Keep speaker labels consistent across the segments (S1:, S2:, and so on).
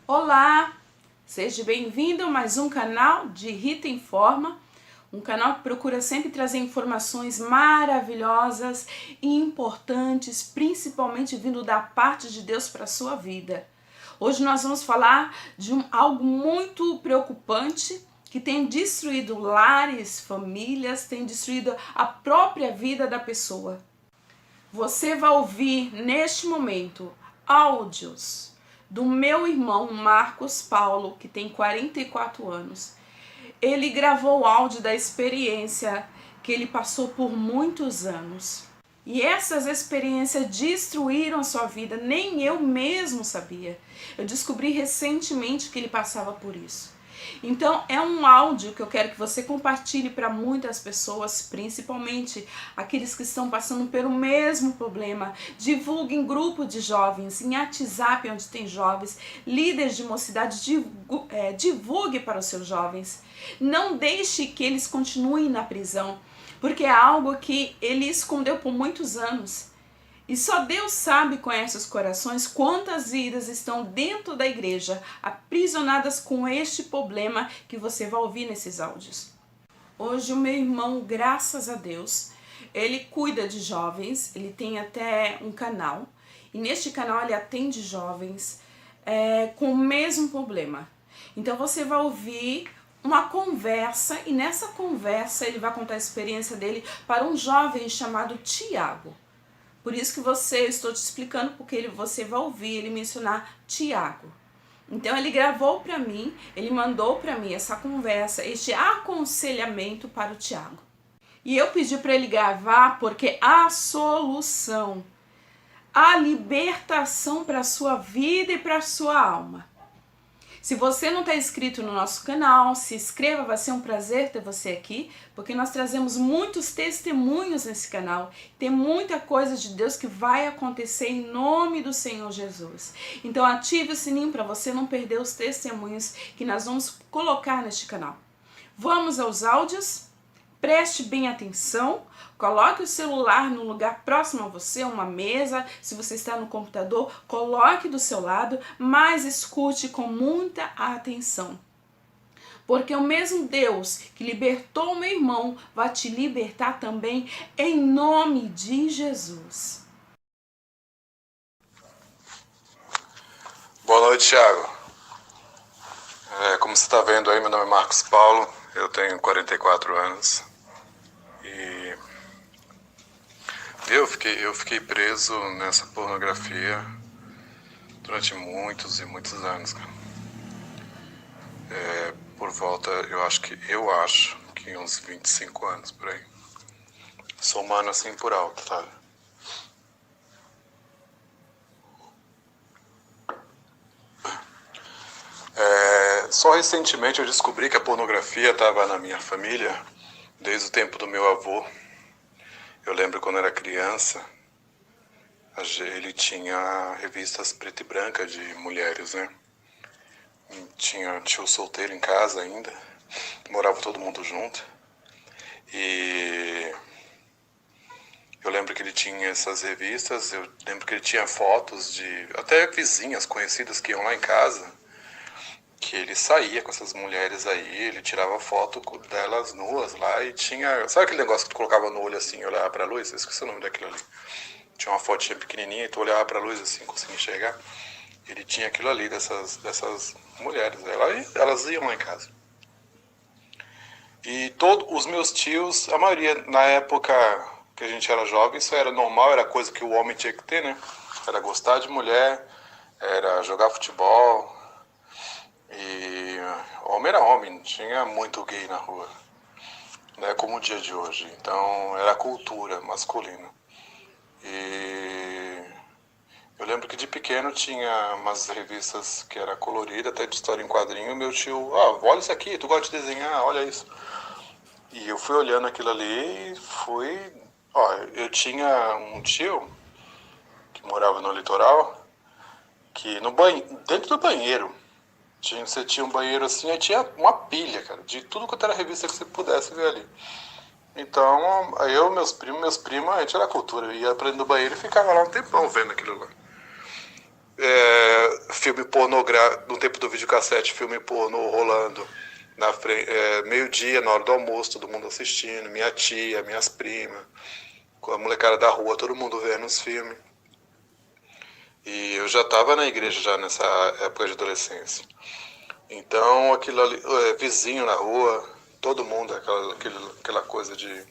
S1: Olá, seja bem-vindo a mais um canal de Rita Informa, um canal que procura sempre trazer informações maravilhosas e importantes, principalmente vindo da parte de Deus para a sua vida. Hoje nós vamos falar de algo muito preocupante que tem destruído lares, famílias, tem destruído a própria vida da pessoa. Você vai ouvir neste momento áudios do meu irmão Marcos Paulo, que tem 44 anos. Ele gravou o áudio da experiência que ele passou por muitos anos. E essas experiências destruíram a sua vida, nem eu mesmo sabia. Eu descobri recentemente que ele passava por isso. Então é um áudio que eu quero que você compartilhe para muitas pessoas, principalmente aqueles que estão passando pelo mesmo problema. Divulgue em grupo de jovens, em WhatsApp onde tem jovens, líderes de mocidade, divulgue para os seus jovens. Não deixe que eles continuem na prisão, porque é algo que ele escondeu por muitos anos. E só Deus sabe, conhece os corações, quantas vidas estão dentro da igreja, aprisionadas com este problema que você vai ouvir nesses áudios. Hoje o meu irmão, graças a Deus, ele cuida de jovens, ele tem até um canal, e neste canal ele atende jovens com o mesmo problema. Então você vai ouvir uma conversa, e nessa conversa ele vai contar a experiência dele para um jovem chamado Tiago. Por isso que eu estou te explicando, porque você vai ouvir ele mencionar Tiago. Então ele gravou para mim, ele mandou para mim essa conversa, este aconselhamento para o Tiago. E eu pedi para ele gravar porque a solução, a libertação para a sua vida e para a sua alma. Se você não está inscrito no nosso canal, se inscreva, vai ser um prazer ter você aqui, porque nós trazemos muitos testemunhos nesse canal. Tem muita coisa de Deus que vai acontecer em nome do Senhor Jesus. Então ative o sininho para você não perder os testemunhos que nós vamos colocar neste canal. Vamos aos áudios? Preste bem atenção, coloque o celular no lugar próximo a você, uma mesa, se você está no computador, coloque do seu lado, mas escute com muita atenção. Porque o mesmo Deus que libertou o meu irmão vai te libertar também em nome de Jesus.
S2: Boa noite, Thiago. Como você está vendo aí, meu nome é Marcos Paulo, eu tenho 44 anos. E eu fiquei preso nessa pornografia durante muitos e muitos anos, cara. Por volta, eu acho que uns 25 anos por aí. Somando assim por alto, sabe? Só recentemente eu descobri que a pornografia estava na minha família desde o tempo do meu avô. Eu lembro quando era criança, ele tinha revistas preto e branca de mulheres, né? Tinha tio solteiro em casa ainda, morava todo mundo junto. E eu lembro que ele tinha essas revistas, eu lembro que ele tinha fotos de até vizinhas conhecidas que iam lá em casa, que ele saía com essas mulheres aí, ele tirava foto delas nuas lá e tinha... Sabe aquele negócio que tu colocava no olho assim e olhava pra luz? Eu esqueci o nome daquilo ali. Tinha uma fotinha pequenininha e tu olhava pra luz assim, conseguia enxergar. Ele tinha aquilo ali dessas mulheres. Elas iam lá em casa. E todos os meus tios, a maioria, na época que a gente era jovem, isso era normal, era coisa que o homem tinha que ter, né? Era gostar de mulher, era jogar futebol... E homem era homem, não tinha muito gay na rua, né, como o dia de hoje. Então era cultura masculina. E eu lembro que de pequeno tinha umas revistas que era colorida, até de história em quadrinho. Meu tio, olha isso aqui, tu gosta de desenhar, olha isso. E eu fui olhando aquilo ali e fui... eu tinha um tio que morava no litoral, que dentro do banheiro, você tinha um banheiro assim, aí tinha uma pilha, cara, de tudo quanto era revista que você pudesse ver ali. Então, aí meus primos, a gente era cultura. Eu ia pra dentro do banheiro e ficava lá um tempão vendo aquilo lá. filme pornográfico, no tempo do videocassete, filme pornô rolando na frente, meio-dia, na hora do almoço, todo mundo assistindo, minha tia, minhas primas, com a molecada da rua, todo mundo vendo os filmes. E eu já estava na igreja já nessa época de adolescência. Então, aquilo ali, vizinho na rua, todo mundo, aquela coisa de...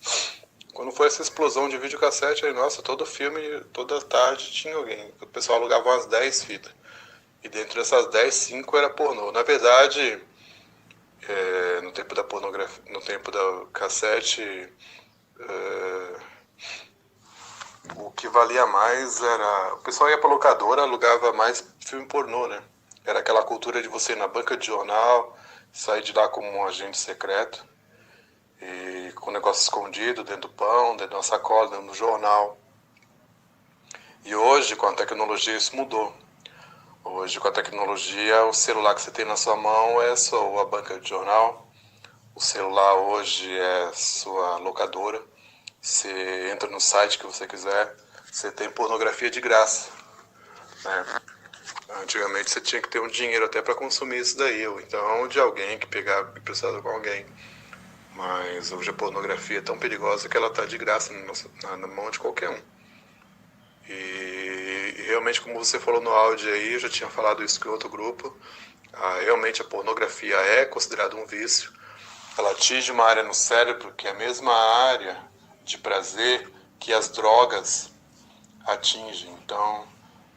S2: Quando foi essa explosão de videocassete, aí, nossa, todo filme, toda tarde tinha alguém. O pessoal alugava umas 10 fitas. E dentro dessas 10, 5 era pornô. Na verdade, no tempo da pornografia, no tempo da cassete, o que valia mais era... O pessoal ia pra locadora, alugava mais filme pornô, né? Era aquela cultura de você ir na banca de jornal, sair de lá como um agente secreto, e com o negócio escondido dentro do pão, dentro de uma sacola, dentro do jornal. E hoje, com a tecnologia, isso mudou. Hoje, com a tecnologia, o celular que você tem na sua mão é só a banca de jornal. O celular hoje é sua locadora. Você entra no site que você quiser, você tem pornografia de graça, né? Antigamente você tinha que ter um dinheiro até para consumir isso daí, ou então de alguém que pegava emprestado com alguém. Mas hoje a pornografia é tão perigosa que ela está de graça na mão de qualquer um. E realmente, como você falou no áudio aí, eu já tinha falado isso com outro grupo, realmente a pornografia é considerada um vício. Ela atinge uma área no cérebro que é a mesma área de prazer que as drogas atingem. Então,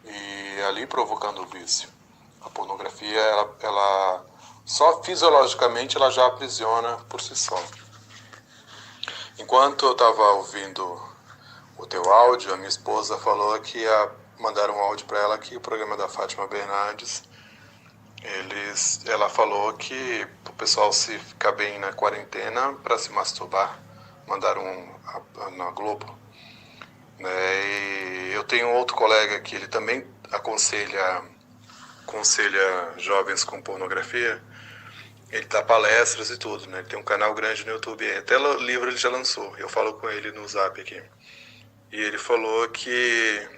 S2: e ali provocando o vício. A pornografia, ela só fisiologicamente ela já aprisiona por si só. Enquanto eu estava ouvindo o teu áudio, a minha esposa falou que ia mandar um áudio para ela aqui, o programa da Fátima Bernardes. Ela falou que o pessoal se ficar bem na quarentena para se masturbar, mandaram na Globo. E eu tenho outro colega que ele também aconselha jovens com pornografia. Ele dá palestras e tudo, né? Ele tem um canal grande no YouTube, até livro ele já lançou. Eu falo com ele no Zap aqui. E ele falou que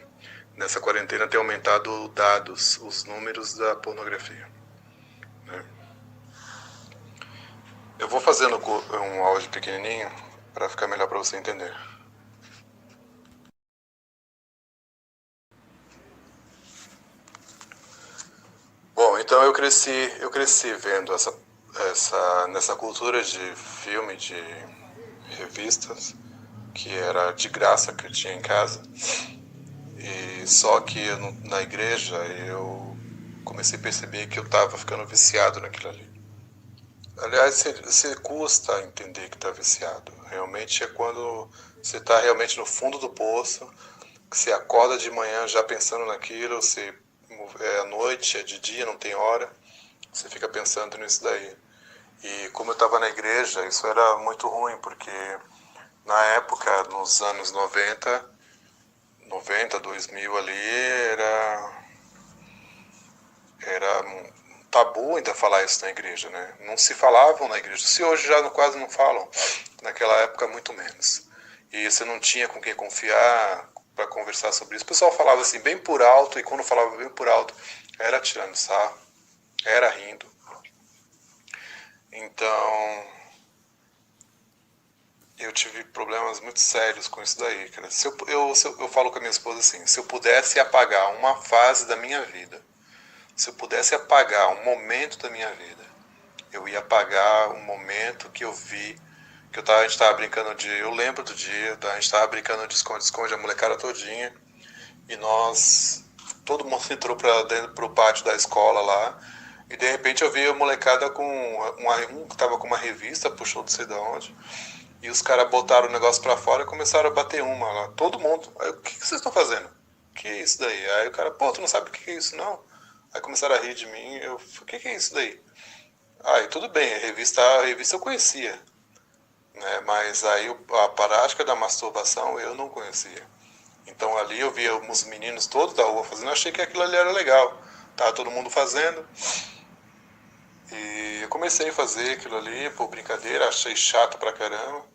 S2: nessa quarentena tem aumentado os números da pornografia, né? Eu vou fazendo um áudio pequenininho para ficar melhor para você entender. Bom, então eu cresci vendo nessa cultura de filme, de revistas, que era de graça que eu tinha em casa. E só que na igreja eu comecei a perceber que eu estava ficando viciado naquilo ali. Aliás, você custa entender que está viciado. Realmente é quando você está realmente no fundo do poço, que você acorda de manhã já pensando naquilo, é à noite, é de dia, não tem hora, você fica pensando nisso daí. E como eu estava na igreja, isso era muito ruim, porque na época, nos anos 90, 2000 ali, era um tabu ainda falar isso na igreja, né? Não se falavam na igreja. Se hoje já quase não falam, naquela época muito menos. E você não tinha com quem confiar para conversar sobre isso. O pessoal falava assim bem por alto, e quando falava bem por alto, era tirando sarro, era rindo. Então, eu tive problemas muito sérios com isso daí, cara. Eu falo com a minha esposa assim, se eu pudesse apagar uma fase da minha vida, se eu pudesse apagar um momento da minha vida, eu ia apagar um momento que eu vi, que a gente estava brincando eu lembro do dia, a gente estava brincando de esconde-esconde, a molecada todinha, e todo mundo entrou para dentro pro pátio da escola lá, e de repente eu vi a molecada com um que estava com uma revista, puxou não sei de onde, e os caras botaram o negócio pra fora e começaram a bater uma lá. Todo mundo. Aí, o que vocês estão fazendo? Que é isso daí? Aí o cara, pô, tu não sabe o que é isso, não? Aí começaram a rir de mim. O que é isso daí? Aí tudo bem, a revista eu conhecia, né? Mas aí a prática da masturbação eu não conhecia. Então ali eu via os meninos todos da rua fazendo, achei que aquilo ali era legal. Tava todo mundo fazendo. E eu comecei a fazer aquilo ali por brincadeira, achei chato pra caramba,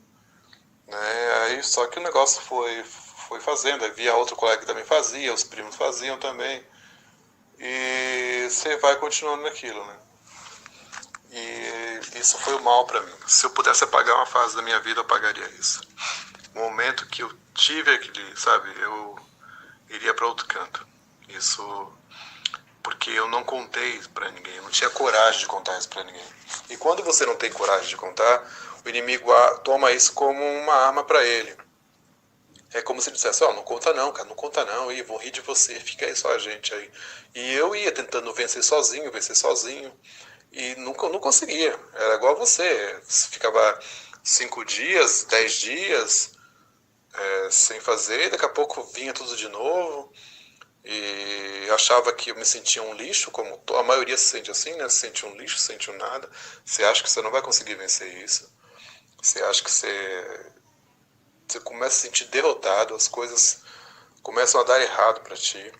S2: né? Aí só que o negócio foi fazendo, aí via outro colega que também fazia, os primos faziam também. e você vai continuando naquilo, né? E isso foi o mal para mim. Se eu pudesse apagar uma fase da minha vida, eu apagaria isso. No momento que eu tive aquele, sabe, eu iria para outro canto. Isso porque eu não contei para ninguém, eu não tinha coragem de contar isso para ninguém. E quando você não tem coragem de contar, o inimigo toma isso como uma arma para ele. É como se dissesse, ó, não conta não, cara, não conta não, e vou rir de você, fica aí só a gente aí. E eu ia tentando vencer sozinho, e nunca, não conseguia. Era igual a você, ficava 5 dias, 10 dias sem fazer, e daqui a pouco vinha tudo de novo, e achava que eu me sentia um lixo, como a maioria se sente assim, né? Se sente um lixo, se sente um nada. Você acha que você não vai conseguir vencer isso. Você acha que você começa a se sentir derrotado, as coisas começam a dar errado para ti.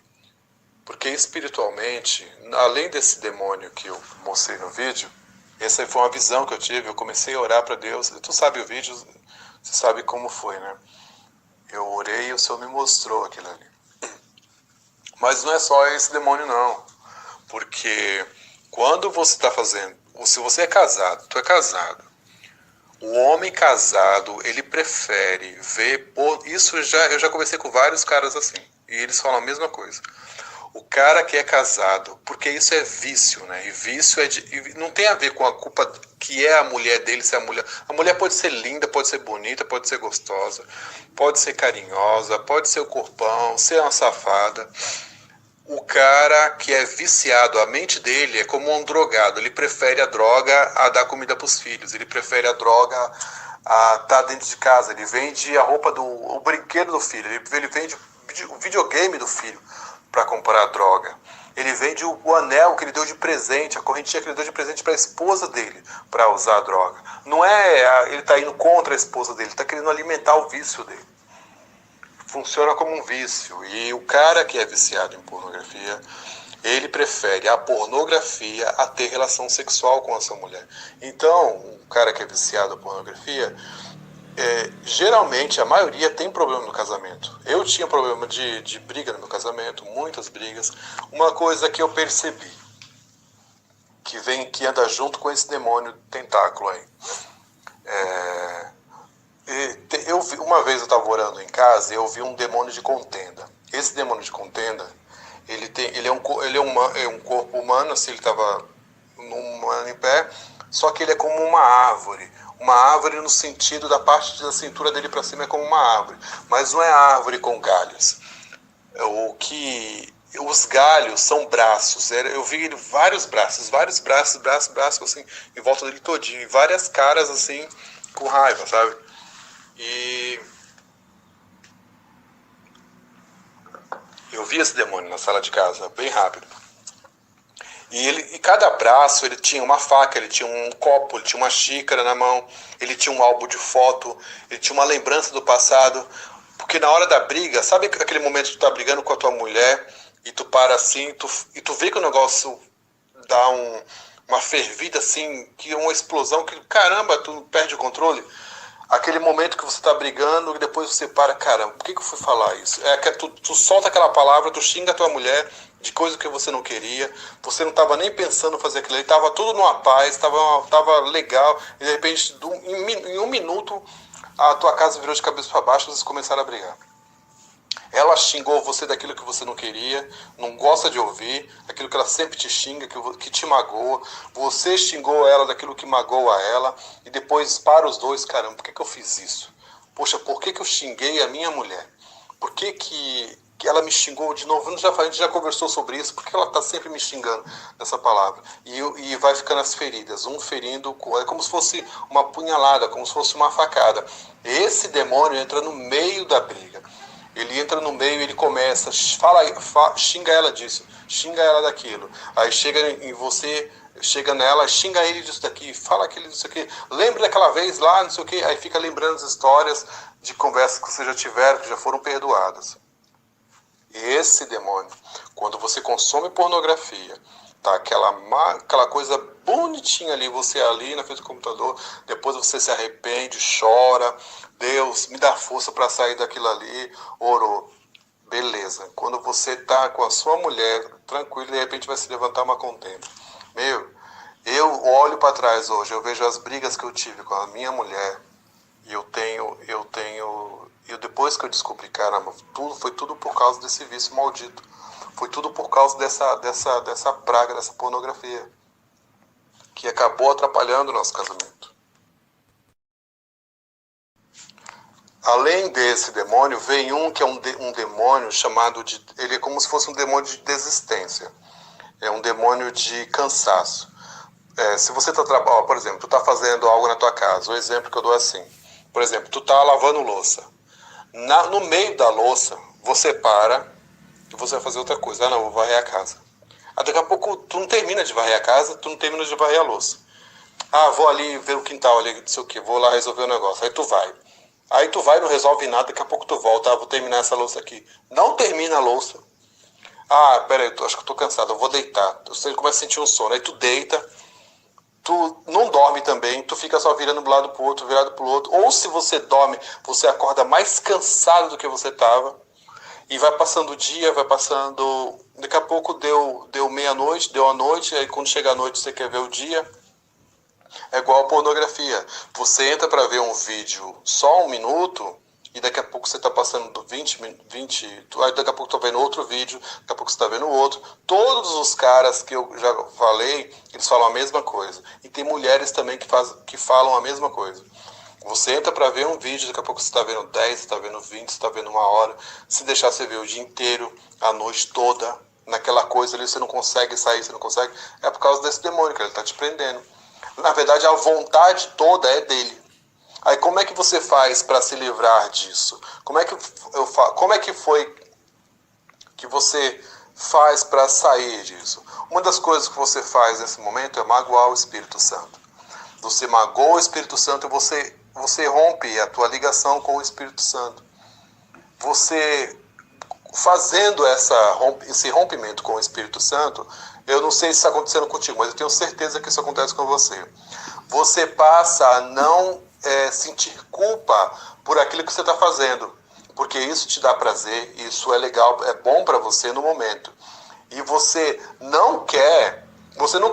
S2: Porque espiritualmente, além desse demônio que eu mostrei no vídeo, essa foi uma visão que eu tive, eu comecei a orar para Deus. Tu sabe o vídeo, você sabe como foi, né? Eu orei e o Senhor me mostrou aquilo ali. Mas não é só esse demônio não, porque quando você está fazendo, se você é casado, tu é casado, o homem casado, ele prefere ver, isso eu já conversei com vários caras assim, e eles falam a mesma coisa. O cara que é casado, porque isso é vício, né? E vício não tem a ver com a culpa que é a mulher dele, se é a mulher pode ser linda, pode ser bonita, pode ser gostosa, pode ser carinhosa, pode ser o corpão, ser uma safada. O cara que é viciado, a mente dele é como um drogado. Ele prefere a droga a dar comida para os filhos. Ele prefere a droga a estar dentro de casa. Ele vende a roupa o brinquedo do filho. Ele vende o videogame do filho para comprar a droga. Ele vende o anel que ele deu de presente, a correntinha que ele deu de presente para a esposa dele para usar a droga. Não é ele está indo contra a esposa dele, ele está querendo alimentar o vício dele. Funciona como um vício. E o cara que é viciado em pornografia, ele prefere a pornografia a ter relação sexual com a sua mulher. Então, o cara que é viciado em pornografia, geralmente a maioria tem problema no casamento. Eu tinha problema de briga no meu casamento, muitas brigas. Uma coisa que eu percebi, que anda junto com esse demônio tentáculo aí. Uma vez eu estava orando em casa e eu vi um demônio de contenda. Esse demônio de contenda, ele é um corpo humano, assim, ele estava humano em pé, só que ele é como uma árvore. Uma árvore no sentido da parte da cintura dele para cima é como uma árvore, mas não é árvore com galhos. Os galhos são braços. Eu vi vários braços assim, em volta dele todinho, e várias caras assim com raiva, sabe? E eu vi esse demônio na sala de casa, bem rápido. E cada braço, ele tinha uma faca, ele tinha um copo, ele tinha uma xícara na mão, ele tinha um álbum de foto, ele tinha uma lembrança do passado. Porque na hora da briga, sabe aquele momento que tu tá brigando com a tua mulher e tu para assim, e tu vê que o negócio dá uma fervida assim, que uma explosão, que caramba, tu perde o controle? Aquele momento que você tá brigando e depois você para, caramba, por que eu fui falar isso? Tu solta aquela palavra, tu xinga a tua mulher de coisa que você não queria, você não estava nem pensando em fazer aquilo ali, estava tudo numa paz, tava legal, e de repente, em um minuto, a tua casa virou de cabeça para baixo e vocês começaram a brigar. Ela xingou você daquilo que você não queria, não gosta de ouvir, aquilo que ela sempre te xinga, que te magoa. Você xingou ela daquilo que magoa ela, e depois para os dois, caramba, por que eu fiz isso? Poxa, por que eu xinguei a minha mulher? Por que ela me xingou de novo? A gente já conversou sobre isso, porque ela está sempre me xingando nessa palavra. E vai ficando as feridas, um ferindo, é como se fosse uma punhalada, como se fosse uma facada. Esse demônio entra no meio da briga. Ele entra no meio e ele começa, xinga ela disso, xinga ela daquilo. Aí chega em você, chega nela, xinga ele disso daqui, fala aquele disso aqui. Lembra daquela vez lá, não sei o quê. Aí fica lembrando as histórias de conversas que vocês já tiveram, que já foram perdoadas. Esse demônio, quando você consome pornografia, tá aquela coisa bonitinha ali, você ali na frente do computador, depois você se arrepende, chora, Deus me dá força para sair daquilo ali, orou. beleza. Quando você tá com a sua mulher tranquilo, de repente vai se levantar uma contenda. Meu, eu olho para trás hoje, eu vejo as brigas que eu tive com a minha mulher e eu depois que eu descobri, caramba, foi tudo por causa desse vício maldito. Foi tudo por causa dessa praga, dessa pornografia, que acabou atrapalhando o nosso casamento. Além desse demônio, vem um que é um demônio chamado de... Ele é como se fosse um demônio de desistência. É um demônio de cansaço. Se você está trabalhando, por exemplo, tu está fazendo algo na tua casa, o exemplo que eu dou é assim. Por exemplo, tu está lavando louça. No meio da louça, você para e você vai fazer outra coisa. Ah, não, vou varrer a casa. Daqui a pouco tu não termina de varrer a casa, tu não termina de varrer a louça. Ah, vou ali ver o quintal ali, não sei o que, vou lá resolver o negócio. Aí tu vai. Aí tu vai, não resolve nada, daqui a pouco tu volta, vou terminar essa louça aqui. Não termina a louça. Ah, peraí, acho que eu tô cansado, eu vou deitar. Você começa a sentir um sono, aí tu deita, tu não dorme também, tu fica só virando de um lado pro outro, virado pro outro. Ou se você dorme, você acorda mais cansado do que você tava. E vai passando o dia, vai passando... Daqui a pouco deu meia-noite, deu a noite, aí quando chega a noite você quer ver o dia. É igual a pornografia. Você entra para ver um vídeo só 1 minuto e daqui a pouco você está passando 20, aí daqui a pouco está vendo outro vídeo, daqui a pouco você está vendo outro. Todos os caras que eu já falei, eles falam a mesma coisa. E tem mulheres também que falam a mesma coisa. Você entra para ver um vídeo, daqui a pouco você está vendo 10, você está vendo 20, você está vendo 1 hora. Se deixar você ver o dia inteiro, a noite toda, naquela coisa ali, você não consegue sair, você não consegue. É por causa desse demônio que ele está te prendendo. Na verdade, a vontade toda é dele. Aí como é que você faz para se livrar disso? Como é que foi que você faz para sair disso? Uma das coisas que você faz nesse momento é magoar o Espírito Santo. Você magoa o Espírito Santo e você rompe a tua ligação com o Espírito Santo. Você fazendo esse rompimento com o Espírito Santo, eu não sei se está acontecendo contigo, mas eu tenho certeza que isso acontece com você. Você passa a não sentir culpa por aquilo que você está fazendo, porque isso te dá prazer, isso é legal, é bom para você no momento. E você não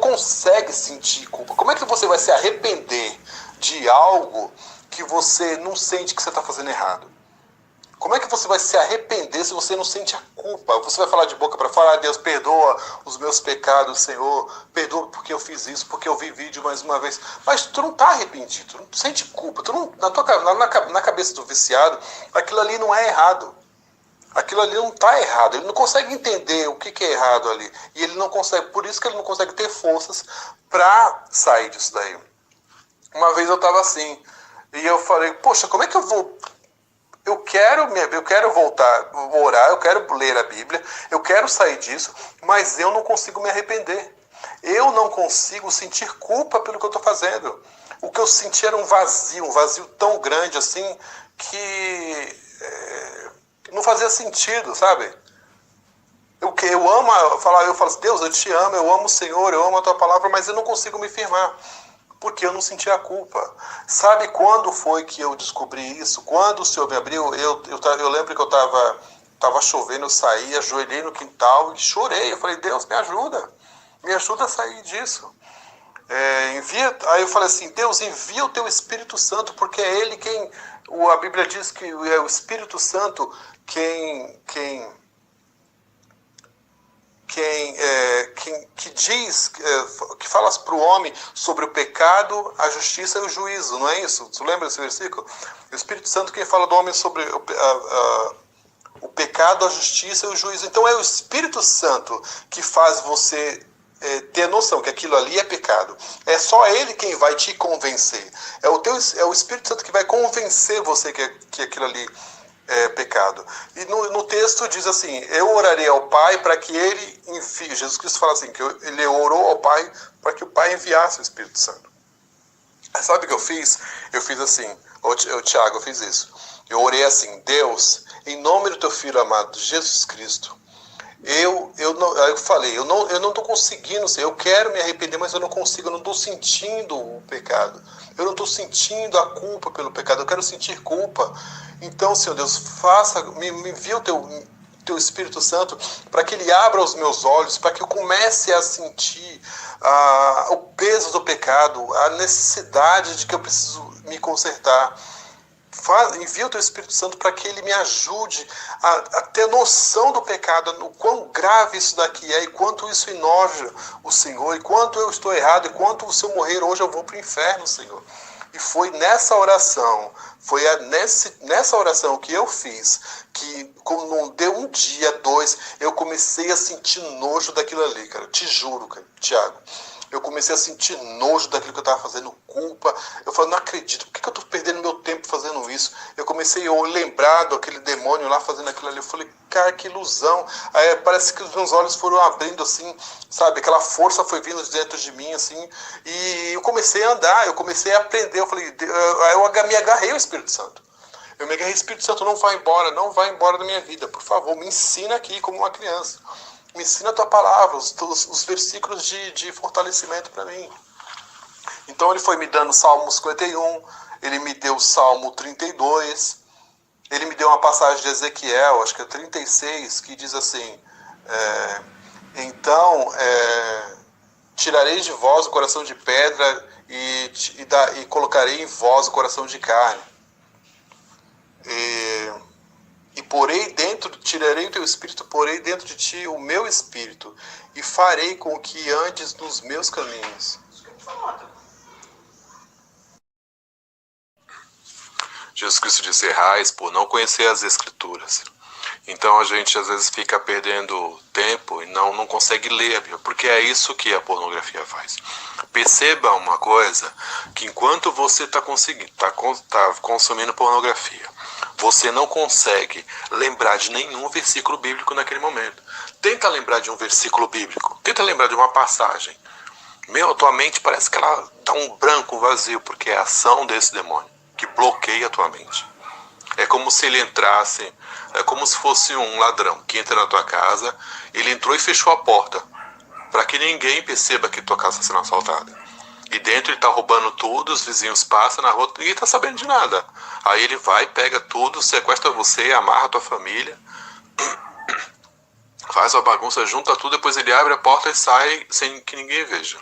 S2: consegue sentir culpa. Como é que você vai se arrepender de algo que você não sente que você está fazendo errado? Como é que você vai se arrepender se você não sente a culpa? Você vai falar de boca para fora, Deus, perdoa os meus pecados, Senhor. Perdoa porque eu fiz isso, porque eu vi vídeo mais uma vez. Mas tu não está arrependido, tu não sente culpa. Na cabeça do viciado, aquilo ali não é errado. Aquilo ali não está errado. Ele não consegue entender o que é errado ali. E ele não consegue, por isso que ele não consegue ter forças para sair disso daí. Uma vez eu estava assim, e eu falei, poxa, como é que eu vou... Eu quero voltar a orar, eu quero ler a Bíblia, eu quero sair disso, mas eu não consigo me arrepender. Eu não consigo sentir culpa pelo que eu estou fazendo. O que eu senti era um vazio tão grande assim, que não fazia sentido, sabe? Eu falo assim, Deus, eu te amo, eu amo o Senhor, eu amo a tua palavra, mas eu não consigo me firmar. Porque eu não senti a culpa. Sabe quando foi que eu descobri isso? Quando o Senhor me abriu, eu lembro que eu estava chovendo, eu saí, ajoelhei no quintal e chorei. Eu falei, Deus, me ajuda a sair disso. Aí eu falei assim, Deus, envia o teu Espírito Santo, porque é Ele quem... A Bíblia diz que é o Espírito Santo quem diz, que fala para o homem sobre o pecado, a justiça e o juízo, não é isso? Você lembra desse versículo? O Espírito Santo quem fala do homem sobre o pecado, a justiça e o juízo. Então é o Espírito Santo que faz você ter noção que aquilo ali é pecado. É só Ele quem vai te convencer. É o Espírito Santo que vai convencer você que aquilo ali é pecado. E no texto diz assim, eu orarei ao Pai para que Ele envie. Jesus Cristo fala assim, que Ele orou ao Pai para que o Pai enviasse o Espírito Santo. Sabe o que eu fiz? Eu fiz assim, Tiago, eu fiz isso. Eu orei assim, Deus, em nome do teu Filho amado, Jesus Cristo, eu falei, eu não estou conseguindo, eu quero me arrepender, mas eu não consigo, eu não estou sentindo o pecado. Eu não estou sentindo a culpa pelo pecado, eu quero sentir culpa. Então, Senhor Deus, me envia teu Espírito Santo para que ele abra os meus olhos, para que eu comece a sentir o peso do pecado, a necessidade de que eu preciso me consertar. Envia o teu Espírito Santo para que ele me ajude a ter noção do pecado, o quão grave isso daqui é, e quanto isso enoja o Senhor, e quanto eu estou errado, e quanto se eu morrer hoje eu vou para o inferno, Senhor. E foi nessa oração, nessa oração que eu fiz, que como não deu um dia, dois, eu comecei a sentir nojo daquilo ali, cara. Te juro, cara, Tiago. Eu comecei a sentir nojo daquilo que eu estava fazendo, culpa. Eu falei, não acredito, por que eu estou perdendo meu tempo fazendo isso? Eu comecei a lembrar daquele demônio lá fazendo aquilo ali. Eu falei, cara, que ilusão. Aí parece que os meus olhos foram abrindo assim, sabe? Aquela força foi vindo dentro de mim, assim. E eu comecei a andar, eu comecei a aprender. Eu falei, aí eu me agarrei ao Espírito Santo. Eu me agarrei, Espírito Santo, não vai embora da minha vida. Por favor, me ensina aqui como uma criança. Me ensina a tua palavra, os versículos de fortalecimento para mim. Então ele foi me dando Salmo 51, ele me deu Salmo 32, ele me deu uma passagem de Ezequiel, acho que é 36, que diz assim, tirarei de vós o coração de pedra e colocarei em vós o coração de carne. Tirarei o teu espírito, porei dentro de ti o meu espírito, e farei com que andes nos meus caminhos. Jesus Cristo disse, errais por não conhecer as Escrituras. Então a gente às vezes fica perdendo tempo e não consegue ler a Bíblia, porque é isso que a pornografia faz. Perceba uma coisa, que enquanto você está consumindo pornografia, você não consegue lembrar de nenhum versículo bíblico naquele momento. Tenta lembrar de um versículo bíblico, tenta lembrar de uma passagem. Tua mente parece que ela dá um branco, um vazio, porque é a ação desse demônio que bloqueia a tua mente. É como se ele entrasse, é como se fosse um ladrão que entra na tua casa, ele entrou e fechou a porta, para que ninguém perceba que tua casa está sendo assaltada. E dentro ele está roubando tudo, os vizinhos passam na rua, ninguém está sabendo de nada. Aí ele vai, pega tudo, sequestra você, amarra a tua família, faz uma bagunça, junta tudo, depois ele abre a porta e sai sem que ninguém veja.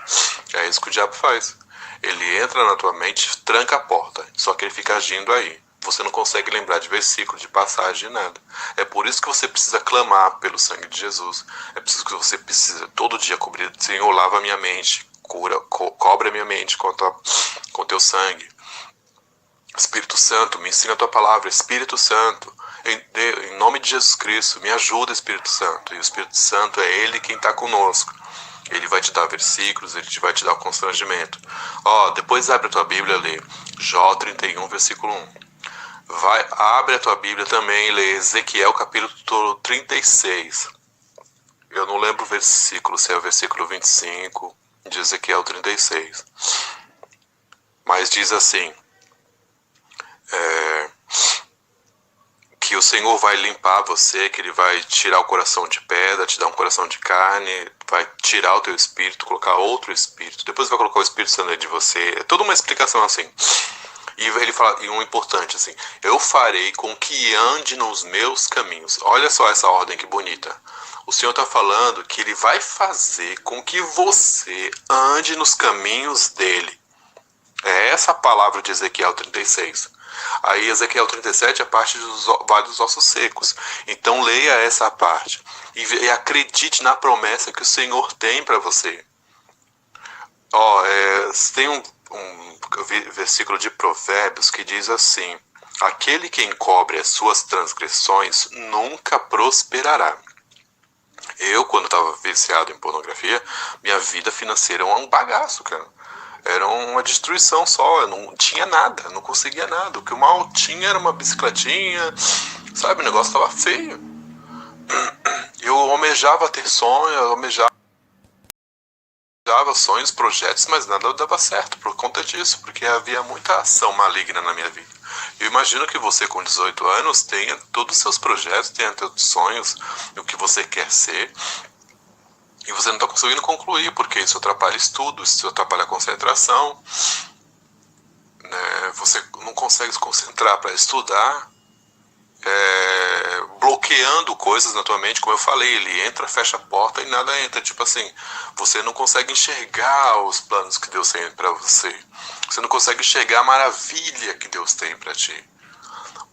S2: É isso que o diabo faz. Ele entra na tua mente, tranca a porta, só que ele fica agindo aí. Você não consegue lembrar de versículo, de passagem, de nada. É por isso que você precisa clamar pelo sangue de Jesus. É por isso que você precisa todo dia cobrir, Senhor, lava a minha mente, cobre a minha mente com teu sangue. Espírito Santo, me ensina a tua palavra. Espírito Santo, em nome de Jesus Cristo, me ajuda, Espírito Santo. E o Espírito Santo é Ele quem está conosco. Ele vai te dar versículos, Ele vai te dar o constrangimento. Depois abre a tua Bíblia e lê Jó 31, versículo 1. Abre a tua Bíblia também e lê Ezequiel capítulo 36. Eu não lembro o versículo, se é o versículo 25 de Ezequiel 36. Mas diz assim, que o Senhor vai limpar você, que Ele vai tirar o coração de pedra, te dar um coração de carne, vai tirar o teu espírito, colocar outro espírito, depois vai colocar o Espírito Santo dentro de você. É toda uma explicação assim. E ele fala, e um importante assim, eu farei com que ande nos meus caminhos. Olha só essa ordem que bonita. O Senhor está falando que Ele vai fazer com que você ande nos caminhos dEle. É essa a palavra de Ezequiel 36. Aí Ezequiel 37 é a parte dos Vale dos Ossos Secos. Então leia essa parte. E acredite na promessa que o Senhor tem para você. Tem um versículo de Provérbios que diz assim, aquele que encobre as suas transgressões nunca prosperará. Eu, quando estava viciado em pornografia, minha vida financeira era um bagaço, cara. Era uma destruição só, eu não tinha nada, não conseguia nada. O que eu mal tinha era uma bicicletinha, sabe, o negócio estava feio. Eu almejava ter sonho, eu almejava sonhos, projetos, mas nada dava certo por conta disso, porque havia muita ação maligna na minha vida. Eu imagino que você com 18 anos tenha todos os seus projetos, tenha todos os sonhos, o que você quer ser, e você não está conseguindo concluir, porque isso atrapalha estudo, isso atrapalha a concentração, né? Você não consegue se concentrar para estudar, bloqueando coisas na tua mente, como eu falei, ele entra, fecha a porta e nada entra. Tipo assim, você não consegue enxergar os planos que Deus tem para você. Você não consegue enxergar a maravilha que Deus tem para ti.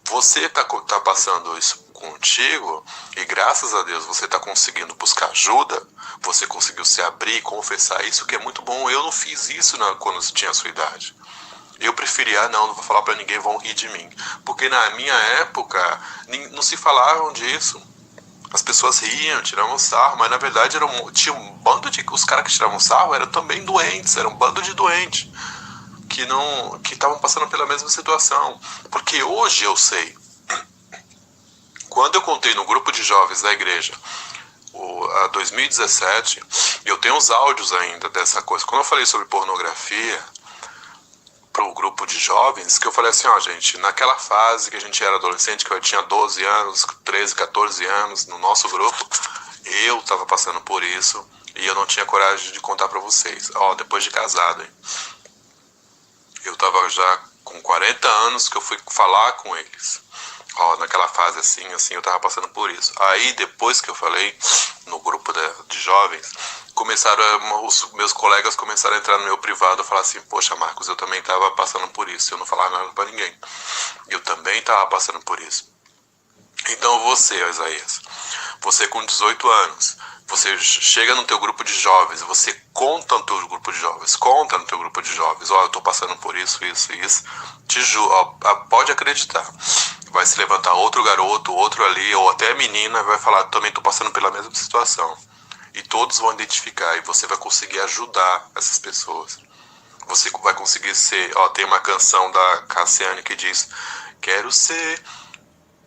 S2: Você tá passando isso contigo e graças a Deus você tá conseguindo buscar ajuda, você conseguiu se abrir e confessar isso, que é muito bom. Eu não fiz isso quando eu tinha a sua idade. Eu preferia, não vou falar pra ninguém, vão rir de mim. Porque na minha época, não se falavam disso. As pessoas riam, tiravam sarro, mas na verdade tinha um bando de... Os caras que tiravam sarro eram também doentes, era um bando de doentes. Que estavam passando pela mesma situação. Porque hoje eu sei. Quando eu contei no grupo de jovens da igreja, a 2017, eu tenho os áudios ainda dessa coisa. Quando eu falei sobre pornografia pro grupo de jovens, que eu falei assim, ó, gente, naquela fase que a gente era adolescente, que eu tinha 12 anos, 13, 14 anos, no nosso grupo, eu tava passando por isso e eu não tinha coragem de contar pra vocês. Ó, depois de casado, hein? Eu tava já com 40 anos que eu fui falar com eles. Ó, naquela fase assim, eu tava passando por isso. Aí, depois que eu falei no grupo de jovens, os meus colegas começaram a entrar no meu privado e falar assim, poxa, Marcos, eu também tava passando por isso. Eu não falava nada pra ninguém. Eu também tava passando por isso. Então você, Isaías, você com 18 anos, você chega no teu grupo de jovens, você conta no teu grupo de jovens, ó, eu tô passando por isso, isso e isso, te juro, ó, pode acreditar, vai se levantar outro garoto, outro ali, ou até a menina, vai falar, também tô passando pela mesma situação, e todos vão identificar, e você vai conseguir ajudar essas pessoas, você vai conseguir ser, ó, tem uma canção da Cassiane que diz, quero ser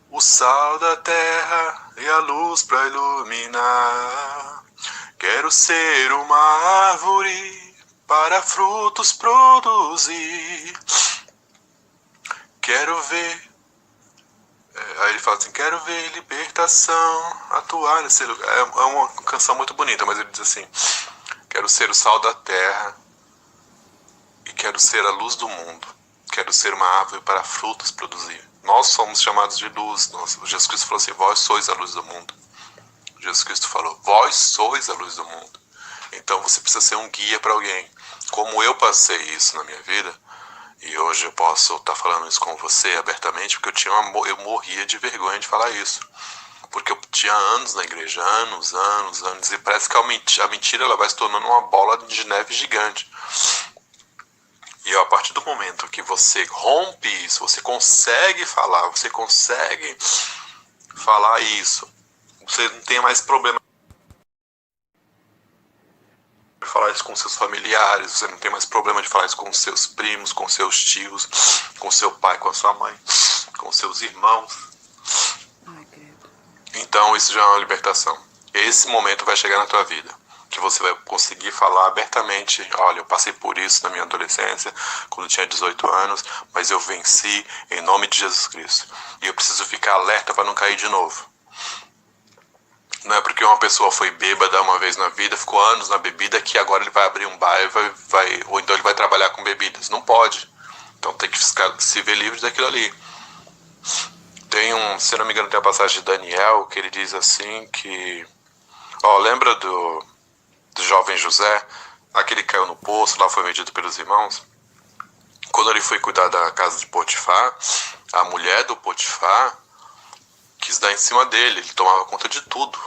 S2: o sal da terra e a luz pra iluminar. Quero ser uma árvore para frutos produzir. Quero ver... Aí ele fala assim, quero ver libertação atuar nesse lugar. É uma canção muito bonita, mas ele diz assim, quero ser o sal da terra e quero ser a luz do mundo. Quero ser uma árvore para frutos produzir. Nós somos chamados de luz. Jesus Cristo falou assim, vós sois a luz do mundo. Jesus Cristo falou, vós sois a luz do mundo. Então você precisa ser um guia para alguém. Como eu passei isso na minha vida, e hoje eu posso estar falando isso com você abertamente, porque eu morria de vergonha de falar isso. Porque eu tinha anos na igreja, anos, e parece que a mentira ela vai se tornando uma bola de neve gigante. E a partir do momento que você rompe isso, você consegue falar isso, você não tem mais problema de falar isso com seus familiares, você não tem mais problema de falar isso com seus primos, com seus tios, com seu pai, com a sua mãe, com seus irmãos. Então isso já é uma libertação. Esse momento vai chegar na tua vida, que você vai conseguir falar abertamente, olha, eu passei por isso na minha adolescência, quando eu tinha 18 anos, mas eu venci em nome de Jesus Cristo. E eu preciso ficar alerta para não cair de novo. Não é porque uma pessoa foi bêbada uma vez na vida, ficou anos na bebida, que agora ele vai abrir um bar ou então ele vai trabalhar com bebidas. Não pode. Então tem que se ver livre daquilo ali. Se não me engano, tem a passagem de Daniel, que ele diz assim que... Ó, lembra do jovem José, aquele que caiu no poço, lá foi vendido pelos irmãos. Quando ele foi cuidar da casa de Potifar, a mulher do Potifar quis dar em cima dele, ele tomava conta de tudo.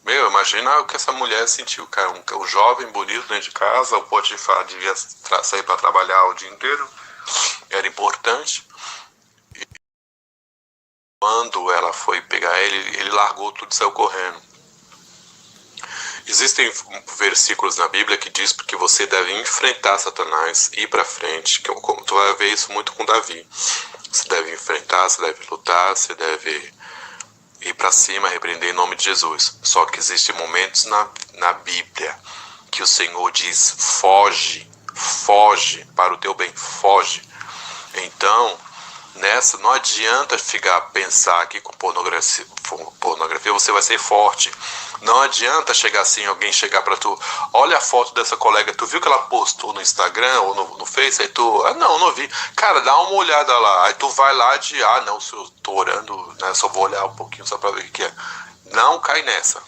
S2: Imagina o que essa mulher sentiu, cara, um jovem bonito dentro de casa, o Potifar devia sair para trabalhar o dia inteiro, era importante. E quando ela foi pegar ele largou tudo e saiu correndo. Existem versículos na Bíblia que diz que você deve enfrentar Satanás, ir para frente, que tu vai ver isso muito com Davi. Você deve enfrentar, você deve lutar, você deve ir para cima, repreender em nome de Jesus. Só que existem momentos na Bíblia que o Senhor diz, foge para o teu bem, foge. Então, Nessa, não adianta ficar pensar que com pornografia você vai ser forte. Não adianta chegar assim, alguém chegar pra tu, olha a foto dessa colega, tu viu que ela postou no Instagram ou no Face, aí tu, não vi. Cara, dá uma olhada lá, aí tu vai lá de, não, se eu tô orando, né, só vou olhar um pouquinho só pra ver o que é. Não cai nessa.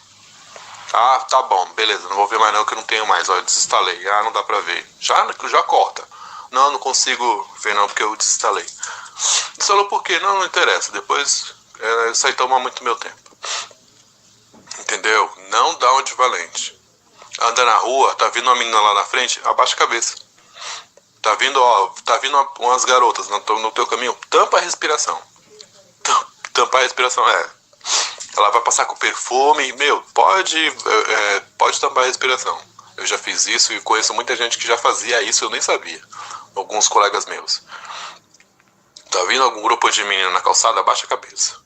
S2: Tá bom, beleza, não vou ver mais não, que eu não tenho mais, ó, eu desinstalei, não dá pra ver. Já corta. Não consigo ver não, porque eu desinstalei. Instalou por quê? Não interessa, depois isso aí toma muito meu tempo. Entendeu? Não dá um equivalente. Anda na rua, tá vindo uma menina lá na frente, abaixa a cabeça. Tá vindo umas garotas no teu caminho, tampa a respiração. Tampar a respiração, ela vai passar com perfume, pode tampar a respiração. Eu já fiz isso e conheço muita gente que já fazia isso, eu nem sabia. Alguns colegas meus. Tá vindo algum grupo de menino na calçada, abaixa a cabeça.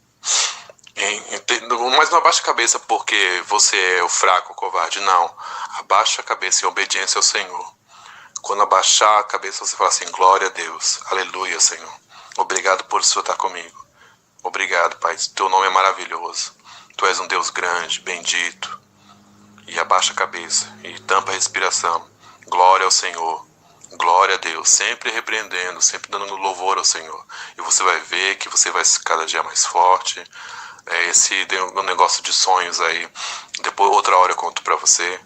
S2: Mas não abaixa a cabeça porque você é o fraco, o covarde, não. Abaixa a cabeça em obediência ao Senhor. Quando abaixar a cabeça, você fala assim, glória a Deus, aleluia, Senhor. Obrigado por o Senhor estar comigo. Obrigado, Pai, teu nome é maravilhoso. Tu és um Deus grande, bendito. E abaixa a cabeça e tampa a respiração. Glória ao Senhor. Glória a Deus, sempre repreendendo, sempre dando louvor ao Senhor. E você vai ver que você vai ser cada dia mais forte. Esse negócio de sonhos aí, depois outra hora eu conto pra você,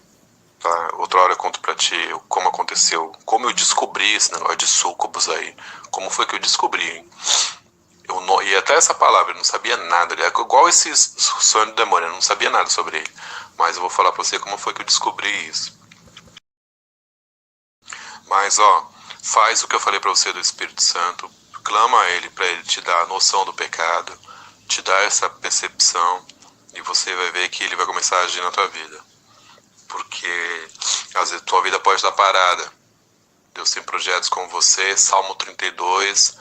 S2: tá? Outra hora eu conto pra ti como aconteceu, como eu descobri esse negócio de súcubos aí. Como foi que eu descobri, hein? E até essa palavra, eu não sabia nada. É igual esse sonho do demônio, eu não sabia nada sobre ele. Mas eu vou falar pra você como foi que eu descobri isso. Mas faz o que eu falei pra você do Espírito Santo, clama a Ele pra Ele te dar a noção do pecado, te dar essa percepção, e você vai ver que Ele vai começar a agir na tua vida. Porque às vezes tua vida pode estar parada. Deus tem projetos com você. Salmo 32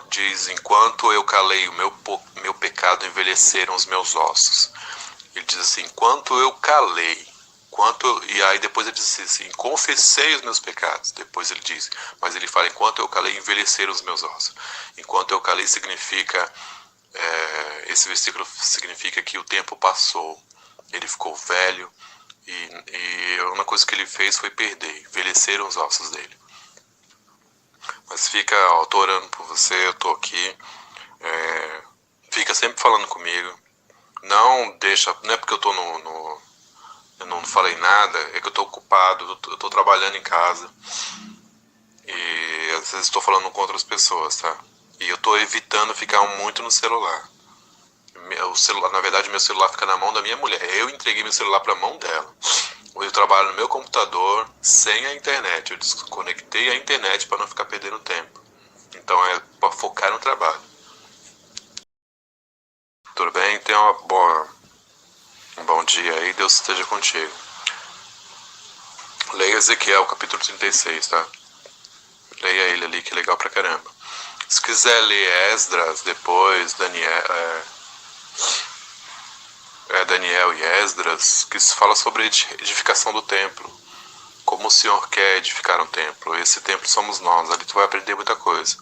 S2: diz, enquanto eu calei o meu pecado, envelheceram os meus ossos. Ele diz assim, enquanto eu calei, e aí depois ele diz assim, confessei os meus pecados. Depois ele diz, mas ele fala, enquanto eu calei, envelheceram os meus ossos. Enquanto eu calei significa, esse versículo significa que o tempo passou. Ele ficou velho e a única coisa que ele fez foi perder, envelheceram os ossos dele. Mas fica, eu tô orando por você, eu tô aqui, fica sempre falando comigo. Não é porque eu tô eu não falei nada, é que eu tô ocupado, eu tô trabalhando em casa. E às vezes estou falando com outras pessoas, tá? E eu tô evitando ficar muito no celular. Na verdade, meu celular fica na mão da minha mulher. Eu entreguei meu celular pra mão dela. Eu trabalho no meu computador sem a internet. Eu desconectei a internet para não ficar perdendo tempo. Então é para focar no trabalho. Tudo bem? Tenha um bom dia aí. Deus esteja contigo. Leia Ezequiel, capítulo 36, tá? Leia ele ali, que é legal pra caramba. Se quiser ler Esdras depois, Daniel e Esdras, que se fala sobre a edificação do templo. Como o Senhor quer edificar um templo. Esse templo somos nós. Ali tu vai aprender muita coisa.